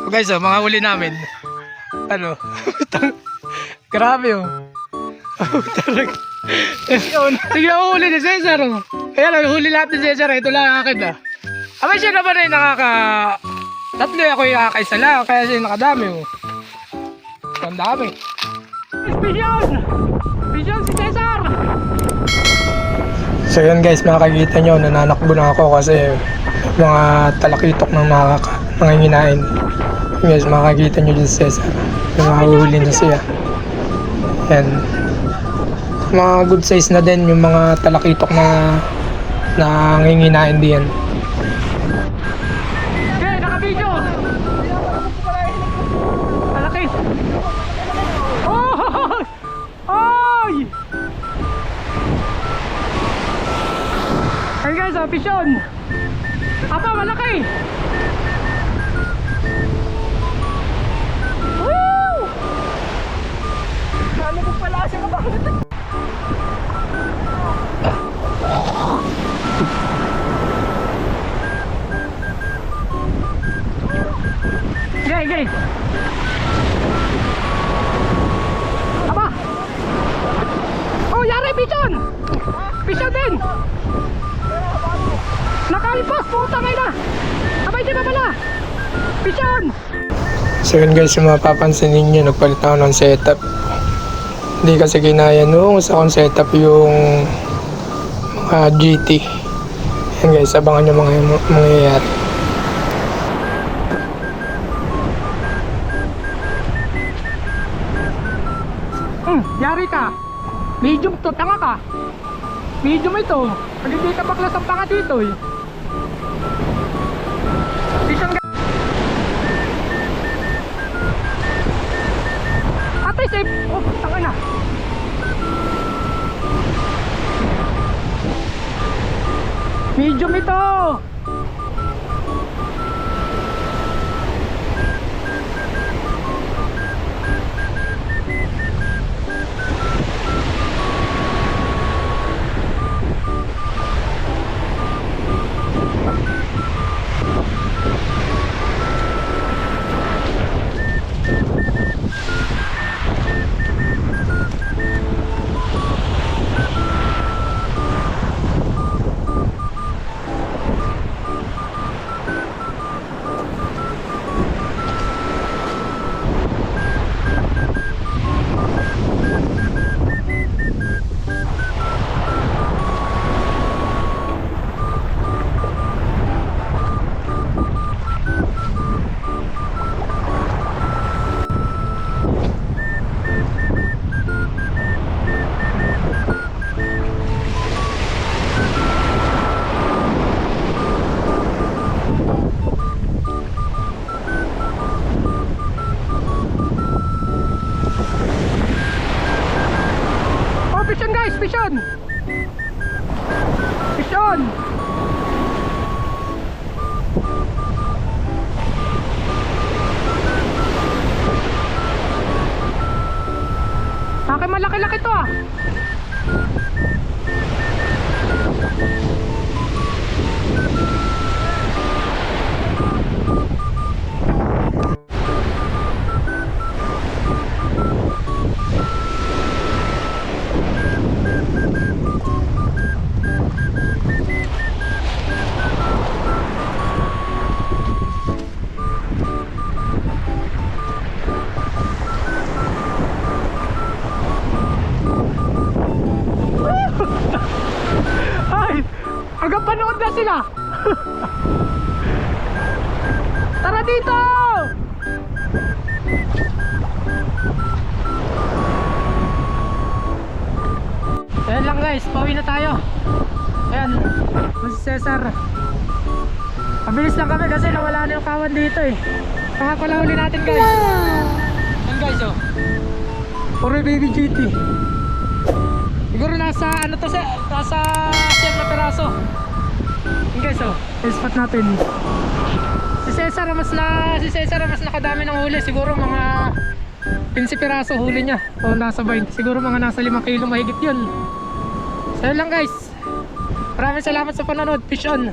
So guys, oh, mga huli namin. Ano? Grabe oh. Sige, huli ni Cesar oh. Ayan, huli lahat ni Cesar. Ito lang akin ah. Aba siya naman ay tatlo ako yung kakaisa lang. Kaya siya nakadami oh. Ang dami. Vision si Cesar. So yun guys, makakita nyo, nananakbo na ako kasi mga talakitok ng nanginginain. Guys, makakita nyo dyan si Cesar. Nakahuli na siya. Yan. Mga good size na din yung mga talakitok na nanginginain diyan. Okay, naka-video! Malaki! Oh! Ay! Hey guys, pisyon! Apa, malaki! Woo! Ano ko pala siya ka ba? Gay! Apa? Oh, yari, pisyon! Pisyon din! Nakalpas, puta ngayon na! Abay, di ba pala? Pisyon! So yun guys, yung mapapansin ninyo, nagpalit ako ng setup. Hindi kasi kinaya nung sa akong setup yung mga GT. Yan guys, abangan nyo mga mangyayari. Yari ka! Medium to, tanga ka! Medium ito! Pag hindi ka baklas ang panga dito eh! Ate, safe! Oh, tanga na! Medium ito! Pisyon! Pisyon! Akin malaki-laki to ah! Hanggang panood na sila. Tara dito. Ayan lang guys, pauwi na tayo. Ayan, si Cesar. Mabilis lang kami kasi nawala na yung kawan dito eh. Pakapala huli natin guys. Ayan guys oh, puro baby GT. Siguro nasa ano to, nasa 7 na peraso. Yun guys oh, spot natin. Si Cesar mas nakadami ng huli. Siguro mga 15 peraso huli niya. O nasa 20. Siguro mga nasa 5 kilo mahigit yun. So yun lang guys. Maraming salamat sa panonood. Fish on.